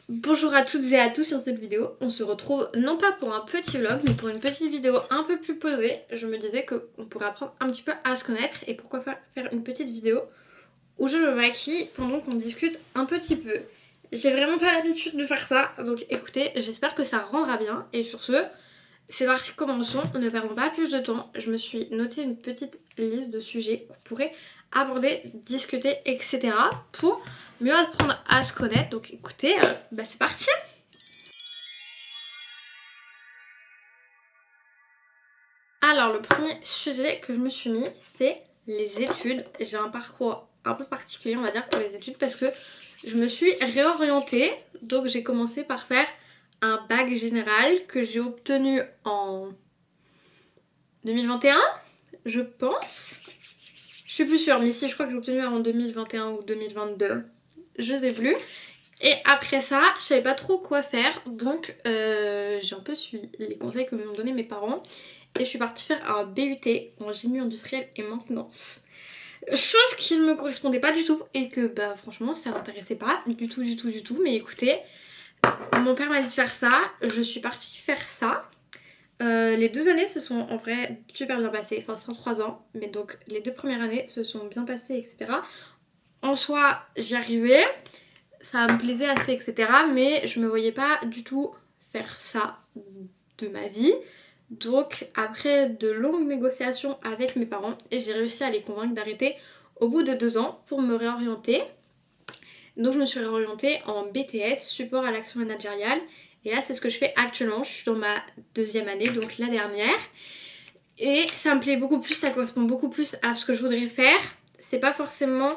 Bonjour à toutes et à tous sur cette vidéo. On se retrouve non pas pour un petit vlog mais pour une petite vidéo un peu plus posée. Je me disais qu'on pourrait apprendre un petit peu à se connaître et pourquoi faire une petite vidéo où je me maquille pendant qu'on discute un petit peu. J'ai vraiment pas l'habitude de faire ça, donc écoutez, j'espère que ça rendra bien. Et sur ce, c'est parti, commençons, ne perdons pas plus de temps. Je me suis noté une petite liste de sujets qu'on pourrait aborder, discuter, etc. pour mieux apprendre à se connaître. Donc écoutez, c'est parti. Alors le premier sujet que je me suis mis, c'est les études. J'ai un parcours un peu particulier, on va dire, pour les études parce que je me suis réorientée. Donc j'ai commencé par faire un bac général que j'ai obtenu en 2021, je pense. Je suis plus sûre, mais si, je crois que j'ai obtenu en 2021 ou 2022. Je sais plus. Et après ça, je savais pas trop quoi faire, donc j'ai un peu suivi les conseils que m'ont donné mes parents. Et je suis partie faire un BUT en génie industriel et maintenance. Chose qui ne me correspondait pas du tout et que franchement ça m'intéressait pas du tout. Mais écoutez, mon père m'a dit de faire ça, je suis partie faire ça. Les 2 années se sont en vrai super bien passées, enfin c'est en 3 ans, mais donc les 2 premières années se sont bien passées, etc. En soi, j'y arrivais, ça me plaisait assez, etc. Mais je me voyais pas du tout faire ça de ma vie. Donc après de longues négociations avec mes parents, j'ai réussi à les convaincre d'arrêter au bout de 2 ans pour me réorienter. Donc je me suis réorientée en BTS, support à l'action managériale. Et là c'est ce que je fais actuellement, je suis dans ma 2e année, donc la dernière. Et ça me plaît beaucoup plus, ça correspond beaucoup plus à ce que je voudrais faire. C'est pas forcément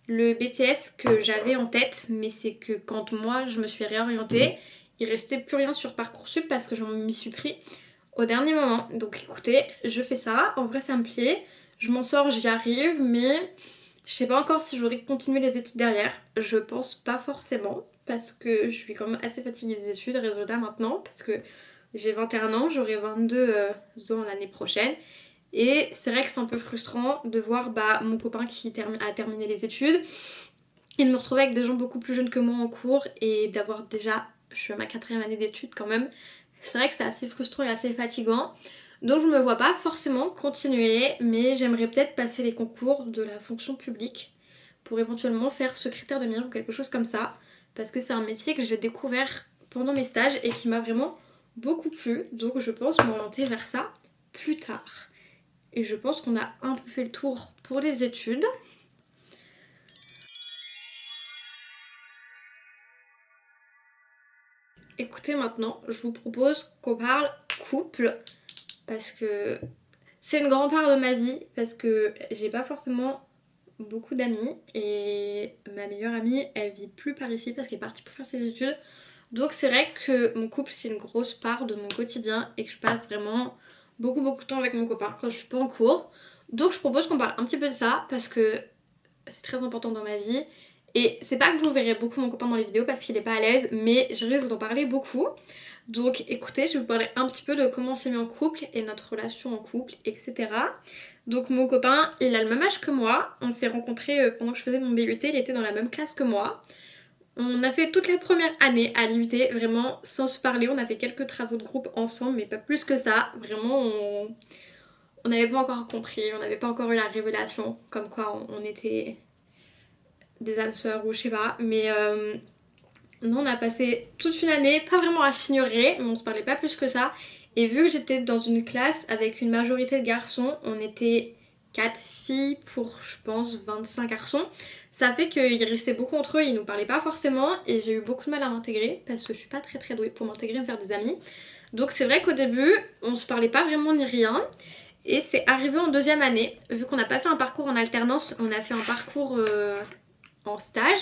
le BTS que j'avais en tête, mais c'est que quand moi je me suis réorientée, il restait plus rien sur Parcoursup parce que je m'y suis pris au dernier moment. Donc écoutez, je fais ça, en vrai ça me plaît, je m'en sors, j'y arrive, mais je sais pas encore si je voudrais continuer les études derrière. Je pense pas forcément, parce que je suis quand même assez fatiguée des études, résultat maintenant, parce que j'ai 21 ans, j'aurai 22 ans l'année prochaine. Et c'est vrai que c'est un peu frustrant de voir mon copain qui a terminé les études et de me retrouver avec des gens beaucoup plus jeunes que moi en cours et d'avoir déjà, je suis à ma 4e année d'études quand même. C'est vrai que c'est assez frustrant et assez fatigant. Donc je me vois pas forcément continuer, mais j'aimerais peut-être passer les concours de la fonction publique pour éventuellement faire secrétaire de mairie ou quelque chose comme ça. Parce que c'est un métier que j'ai découvert pendant mes stages et qui m'a vraiment beaucoup plu. Donc je pense m'orienter vers ça plus tard. Et je pense qu'on a un peu fait le tour pour les études. Écoutez, maintenant, je vous propose qu'on parle couple. Parce que c'est une grande part de ma vie. Parce que j'ai pas forcément beaucoup d'amis. Et ma meilleure amie, elle vit plus par ici parce qu'elle est partie pour faire ses études. Donc c'est vrai que mon couple, c'est une grosse part de mon quotidien. Et que je passe vraiment beaucoup de temps avec mon copain quand je suis pas en cours. Donc je propose qu'on parle un petit peu de ça. Parce que c'est très important dans ma vie. Et c'est pas que vous verrez beaucoup mon copain dans les vidéos parce qu'il est pas à l'aise, mais je risque d'en parler beaucoup. Donc écoutez, je vais vous parler un petit peu de comment on s'est mis en couple et notre relation en couple, etc. Donc mon copain, il a le même âge que moi. On s'est rencontrés pendant que je faisais mon BUT, il était dans la même classe que moi. On a fait toute la première année à l'IUT, vraiment sans se parler. On a fait quelques travaux de groupe ensemble, mais pas plus que ça. Vraiment, on n'avait pas encore compris, on n'avait pas encore eu la révélation, comme quoi on était des âmes sœurs ou je sais pas. Mais nous on a passé toute une année, pas vraiment à s'ignorer, mais on se parlait pas plus que ça. Et vu que j'étais dans une classe avec une majorité de garçons, on était 4 filles pour je pense 25 garçons. Ça fait qu'ils restaient beaucoup entre eux, ils nous parlaient pas forcément et j'ai eu beaucoup de mal à m'intégrer parce que je suis pas très douée pour m'intégrer et me faire des amis. Donc c'est vrai qu'au début on se parlait pas vraiment ni rien. Et c'est arrivé en 2e année, vu qu'on n'a pas fait un parcours en alternance, on a fait un parcours en stage.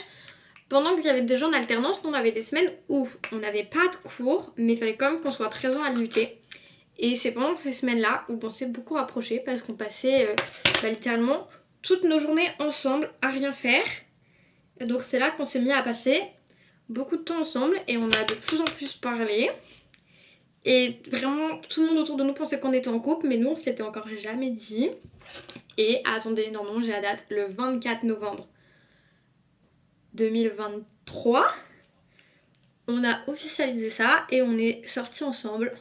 Pendant qu'il y avait des gens en alternance, nous on avait des semaines où on n'avait pas de cours, mais il fallait quand même qu'on soit présent à l'IUT. Et c'est pendant ces semaines-là où on s'est beaucoup rapprochés parce qu'on passait littéralement toutes nos journées ensemble à rien faire. Et donc c'est là qu'on s'est mis à passer beaucoup de temps ensemble et on a de plus en plus parlé. Et vraiment tout le monde autour de nous pensait qu'on était en couple, mais nous on s'était encore jamais dit. Et attendez, non, j'ai la date, le 24 novembre 2023, on a officialisé ça et on est sortis ensemble.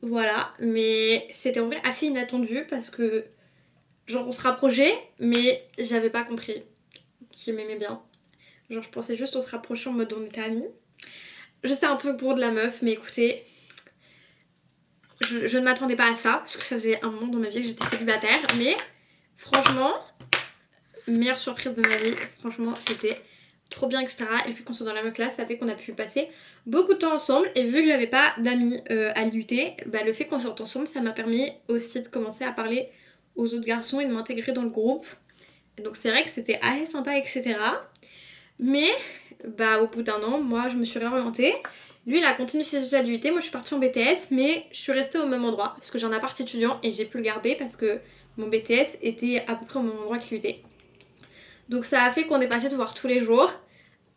Voilà, mais c'était en vrai assez inattendu parce que genre on se rapprochait, mais j'avais pas compris qu'il m'aimait bien. Genre je pensais juste on se rapprochait en mode on était amis. Je sais un peu pour de la meuf, mais écoutez, je ne m'attendais pas à ça parce que ça faisait un moment dans ma vie que j'étais célibataire, mais franchement, meilleure surprise de ma vie, franchement c'était trop bien, etc. Et le fait qu'on soit dans la même classe, ça fait qu'on a pu passer beaucoup de temps ensemble. Et vu que j'avais pas d'amis à l'IUT, bah, le fait qu'on sorte ensemble, ça m'a permis aussi de commencer à parler aux autres garçons et de m'intégrer dans le groupe. Et donc c'est vrai que c'était assez sympa, etc. Mais bah, au bout d'un an, moi je me suis réorientée. Lui il a continué ses études à l'IUT, moi je suis partie en BTS, mais je suis restée au même endroit parce que j'ai un appart étudiant et j'ai pu le garder parce que mon BTS était à peu près au même endroit que l'IUT. Donc ça a fait qu'on est passé de voir tous les jours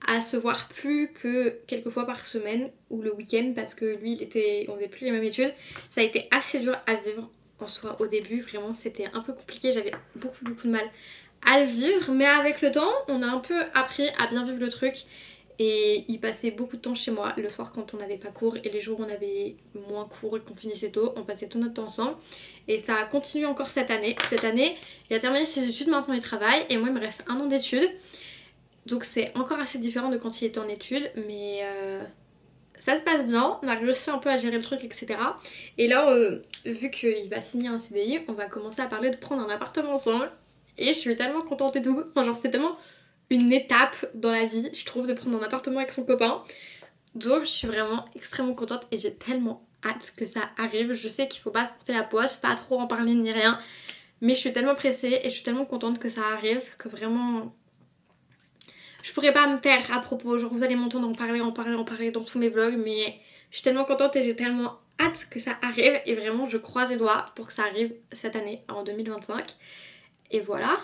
à se voir plus que quelques fois par semaine ou le week-end parce que lui on faisait plus les mêmes études. Ça a été assez dur à vivre en soi au début, vraiment c'était un peu compliqué, j'avais beaucoup de mal à le vivre, mais avec le temps on a un peu appris à bien vivre le truc et il passait beaucoup de temps chez moi le soir quand on n'avait pas cours et les jours où on avait moins cours et qu'on finissait tôt, on passait tout notre temps ensemble et ça a continué encore cette année. Cette année il a terminé ses études, maintenant il travaille et moi il me reste un an d'études. Donc c'est encore assez différent de quand il était en études, mais ça se passe bien, on a réussi un peu à gérer le truc, etc. Et là, vu qu'il va signer un CDI, on va commencer à parler de prendre un appartement ensemble. Et je suis tellement contente et tout. Enfin, genre, c'est tellement une étape dans la vie, je trouve, de prendre un appartement avec son copain. Donc, je suis vraiment extrêmement contente et j'ai tellement hâte que ça arrive. Je sais qu'il faut pas se porter la poisse, pas trop en parler ni rien. Mais je suis tellement pressée et je suis tellement contente que ça arrive que vraiment je pourrais pas me taire à propos, genre vous allez m'entendre en parler dans tous mes vlogs, mais je suis tellement contente et j'ai tellement hâte que ça arrive et vraiment je croise les doigts pour que ça arrive cette année, en 2025. Et voilà,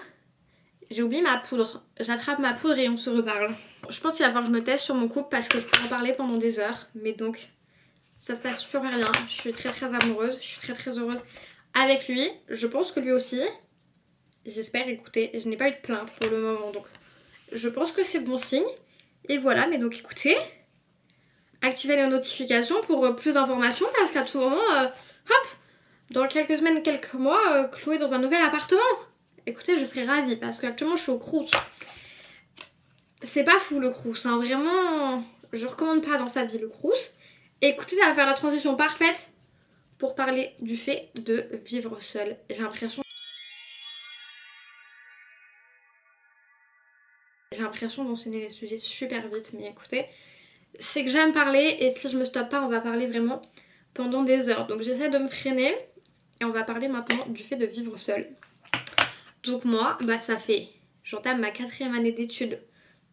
j'ai oublié ma poudre, j'attrape ma poudre et on se reparle. Je pense qu'il va falloir que je me teste sur mon couple parce que je pourrais en parler pendant des heures, mais donc ça se passe super bien, je suis très amoureuse, je suis très heureuse avec lui, je pense que lui aussi, j'espère, écoutez, je n'ai pas eu de plainte pour le moment donc je pense que c'est bon signe. Et voilà, mais donc écoutez, activez les notifications pour plus d'informations parce qu'à tout moment, hop, dans quelques semaines, quelques mois, clouer dans un nouvel appartement. Écoutez, je serais ravie parce qu'actuellement je suis au Crous. C'est pas fou le Crous, hein, vraiment, je recommande pas dans sa vie le Crous. Et écoutez, ça va faire la transition parfaite pour parler du fait de vivre seule. J'ai l'impression d'enchaîner les sujets super vite, mais écoutez, c'est que j'aime parler et si je me stoppe pas, on va parler vraiment pendant des heures. Donc j'essaie de me freiner et on va parler maintenant du fait de vivre seule. Donc moi, bah ça fait, j'entame ma 4e année d'études.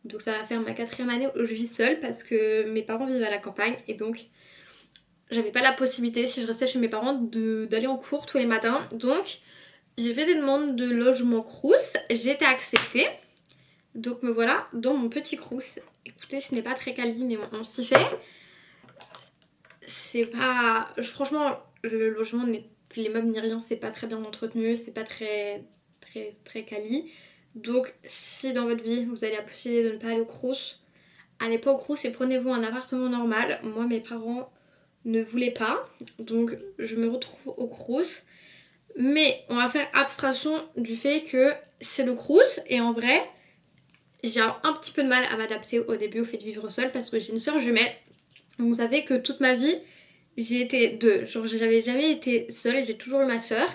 Donc ça va faire ma 4e année où je vis seule parce que mes parents vivent à la campagne et donc j'avais pas la possibilité si je restais chez mes parents d'aller en cours tous les matins. Donc j'ai fait des demandes de logement Crous, j'ai été acceptée. Donc me voilà dans mon petit Crous. Écoutez, ce n'est pas très quali mais on s'y fait. C'est pas... Franchement, le logement, les meubles ni rien, c'est pas très bien entretenu, c'est pas très quali. Donc si dans votre vie, vous avez la possibilité de ne pas aller au Crous, allez pas au Crous et prenez-vous un appartement normal. Moi, mes parents ne voulaient pas, donc je me retrouve au Crous. Mais on va faire abstraction du fait que c'est le Crous et en vrai... J'ai un petit peu de mal à m'adapter au début au fait de vivre seule parce que j'ai une soeur jumelle. Vous savez que toute ma vie, j'ai été deux. Genre, j'avais jamais été seule et j'ai toujours eu ma soeur.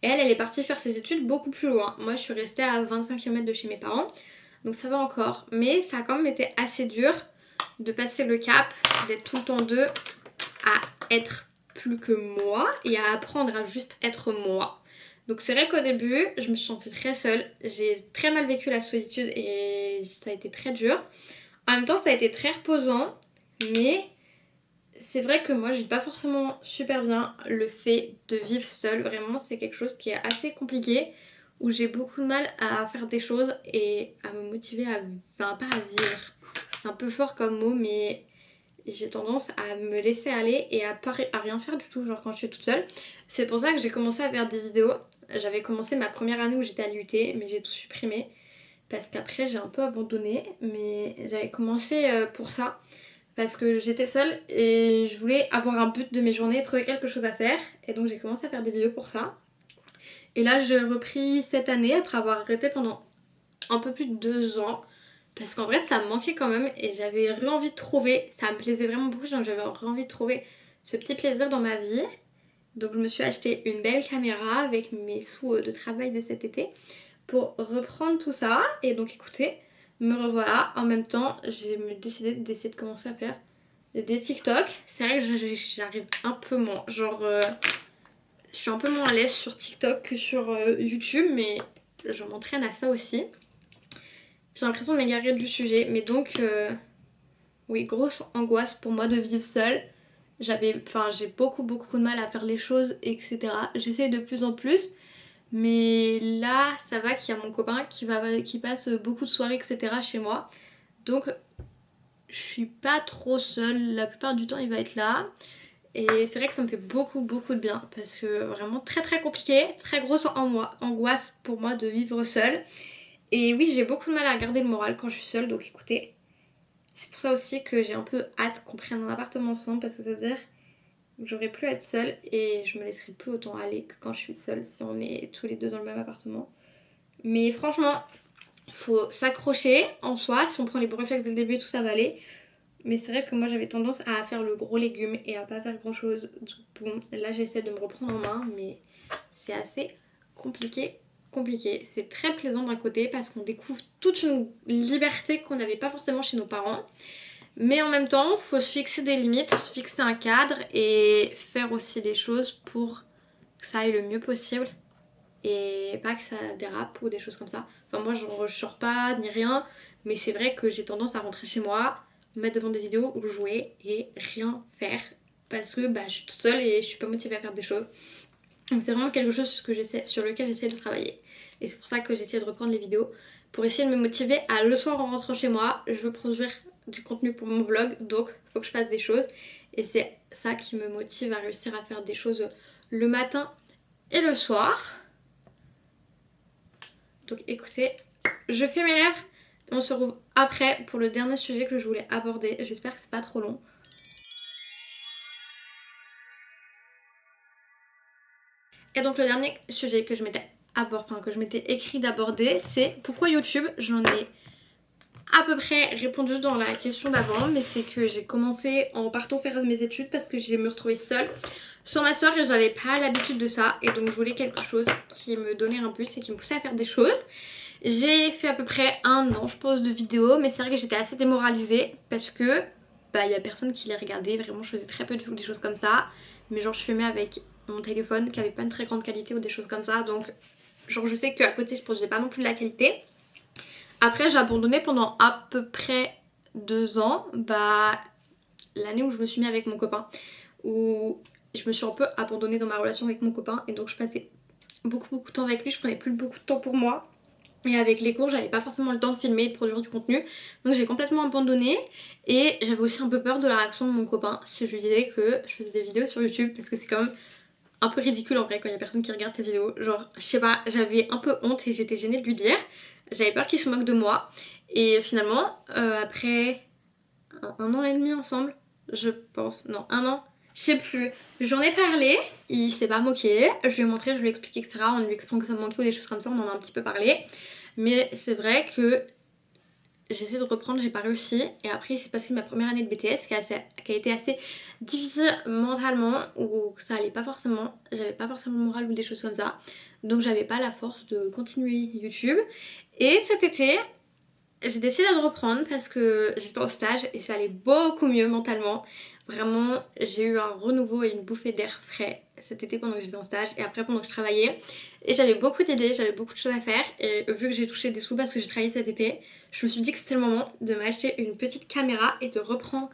Et elle est partie faire ses études beaucoup plus loin. Moi, je suis restée à 25 km de chez mes parents. Donc ça va encore. Mais ça a quand même été assez dur de passer le cap, d'être tout le temps deux, à être plus que moi et à apprendre à juste être moi. Donc c'est vrai qu'au début, je me suis sentie très seule. J'ai très mal vécu la solitude et ça a été très dur. En même temps, ça a été très reposant. Mais c'est vrai que moi, je vis pas forcément super bien le fait de vivre seule. Vraiment, c'est quelque chose qui est assez compliqué. Où j'ai beaucoup de mal à faire des choses et à me motiver à... Enfin, pas à vivre. C'est un peu fort comme mot, mais... j'ai tendance à me laisser aller et à rien faire du tout, genre quand je suis toute seule. C'est pour ça que j'ai commencé à faire des vidéos. J'avais commencé ma première année où j'étais à l'IUT, mais j'ai tout supprimé. Parce qu'après j'ai un peu abandonné, mais j'avais commencé pour ça. parce que j'étais seule et je voulais avoir un but de mes journées, trouver quelque chose à faire. Et donc j'ai commencé à faire des vidéos pour ça. Et là j'ai repris cette année après avoir arrêté pendant un peu plus de 2 ans. Parce qu'en vrai ça me manquait quand même et j'avais envie de trouver, ça me plaisait vraiment beaucoup, donc j'avais envie de trouver ce petit plaisir dans ma vie. Donc je me suis acheté une belle caméra avec mes sous de travail de cet été pour reprendre tout ça. Et donc écoutez, me revoilà. En même temps, j'ai décidé d'essayer de commencer à faire des TikTok. C'est vrai que j'arrive un peu moins. Genre, je suis un peu moins à l'aise sur TikTok que sur YouTube, mais je m'entraîne à ça aussi. J'ai l'impression de m'égarer du sujet, mais donc, oui, grosse angoisse pour moi de vivre seule. J'ai beaucoup de mal à faire les choses, etc. J'essaie de plus en plus. Mais là, ça va qu'il y a mon copain qui passe beaucoup de soirées, etc. chez moi. Donc, je suis pas trop seule. La plupart du temps, il va être là. Et c'est vrai que ça me fait beaucoup de bien. Parce que vraiment très compliqué. Très grosse angoisse pour moi de vivre seule. Et oui, j'ai beaucoup de mal à garder le moral quand je suis seule. Donc écoutez, c'est pour ça aussi que j'ai un peu hâte qu'on prenne un appartement ensemble. Parce que ça veut dire j'aurais plus à être seule et je me laisserai plus autant aller que quand je suis seule si on est tous les deux dans le même appartement. Mais franchement, faut s'accrocher en soi. Si on prend les bons réflexes dès le début, tout ça va aller. Mais c'est vrai que moi j'avais tendance à faire le gros légume et à pas faire grand chose. Donc bon, là j'essaie de me reprendre en main, mais c'est assez compliqué. C'est très plaisant d'un côté parce qu'on découvre toute une liberté qu'on n'avait pas forcément chez nos parents. Mais en même temps, faut se fixer des limites, se fixer un cadre et faire aussi des choses pour que ça aille le mieux possible et pas que ça dérape ou des choses comme ça. Enfin moi je sors pas ni rien, mais c'est vrai que j'ai tendance à rentrer chez moi, me mettre devant des vidéos ou jouer et rien faire parce que je suis toute seule et je suis pas motivée à faire des choses. Donc c'est vraiment quelque chose sur lequel j'essaie de travailler. Et c'est pour ça que j'essaie de reprendre les vidéos pour essayer de me motiver à le soir en rentrant chez moi, je veux produire du contenu pour mon vlog, donc il faut que je fasse des choses. Et c'est ça qui me motive à réussir à faire des choses le matin et le soir. Donc écoutez, je fais mes lèvres et on se retrouve après pour le dernier sujet que je voulais aborder. J'espère que c'est pas trop long. Et donc le dernier sujet que je m'étais écrit d'aborder, c'est pourquoi YouTube. J'en ai à peu près répondu dans la question d'avant, mais c'est que j'ai commencé en partant faire mes études parce que j'ai me retrouvée seule sur ma soeur et j'avais pas l'habitude de ça et donc je voulais quelque chose qui me donnait un but et qui me poussait à faire des choses. J'ai fait à peu près 1 an je pense de vidéos, mais c'est vrai que j'étais assez démoralisée parce que y a personne qui les regardait, vraiment je faisais très peu de vues ou des choses comme ça, mais genre je filmais avec mon téléphone qui avait pas une très grande qualité ou des choses comme ça, donc genre je sais qu'à côté je produisais pas non plus de la qualité. Après j'ai abandonné pendant à peu près 2 ans, l'année où je me suis mis avec mon copain, où je me suis un peu abandonnée dans ma relation avec mon copain et donc je passais beaucoup de temps avec lui, je prenais plus beaucoup de temps pour moi. Et avec les cours, j'avais pas forcément le temps de filmer et de produire du contenu. Donc j'ai complètement abandonné. Et j'avais aussi un peu peur de la réaction de mon copain si je lui disais que je faisais des vidéos sur YouTube. Parce que c'est quand même un peu ridicule en vrai quand il y a personne qui regarde tes vidéos. Genre, je sais pas, j'avais un peu honte et j'étais gênée de lui dire. J'avais peur qu'il se moque de moi. Et finalement, après 1 an et demi ensemble, je pense, non, 1 an, je sais plus. J'en ai parlé, il s'est pas moqué, je lui ai montré, je lui ai expliqué, etc. En lui expliquant que ça me manquait ou des choses comme ça, on en a un petit peu parlé. Mais c'est vrai que j'ai essayé de reprendre, j'ai pas réussi. Et après, il s'est passé ma première année de BTS qui a été assez difficile mentalement, où ça allait pas forcément, j'avais pas forcément le moral ou des choses comme ça. Donc j'avais pas la force de continuer YouTube. Et cet été, j'ai décidé de reprendre parce que j'étais en stage et ça allait beaucoup mieux mentalement. Vraiment, j'ai eu un renouveau et une bouffée d'air frais cet été pendant que j'étais en stage et après pendant que je travaillais. Et j'avais beaucoup d'idées, j'avais beaucoup de choses à faire. Et vu que j'ai touché des sous parce que j'ai travaillé cet été, je me suis dit que c'était le moment de m'acheter une petite caméra et de reprendre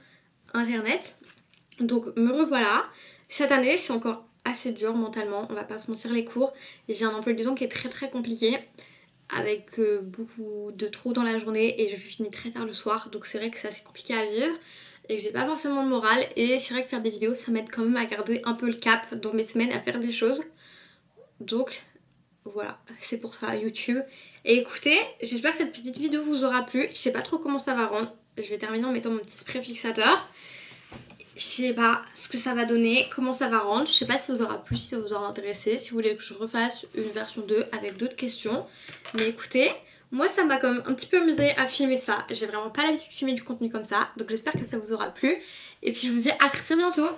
internet. Donc me revoilà. Cette année, c'est encore assez dur mentalement, on va pas se mentir, les cours. J'ai un emploi du temps qui est très compliqué, avec beaucoup de trous dans la journée et je finis très tard le soir, donc c'est vrai que c'est assez compliqué à vivre et que j'ai pas forcément le moral. Et c'est vrai que faire des vidéos ça m'aide quand même à garder un peu le cap dans mes semaines, à faire des choses. Donc voilà, c'est pour ça YouTube. Et écoutez, j'espère que cette petite vidéo vous aura plu. Je sais pas trop comment ça va rendre, Je vais terminer en mettant mon petit spray fixateur. Je sais pas ce que ça va donner, comment ça va rendre. Je sais pas si ça vous aura plu, si ça vous aura intéressé, si vous voulez que je refasse une version 2 avec d'autres questions. Mais écoutez, moi ça m'a quand même un petit peu amusé à filmer ça. J'ai vraiment pas l'habitude de filmer du contenu comme ça, donc j'espère que ça vous aura plu. Et puis je vous dis à très bientôt.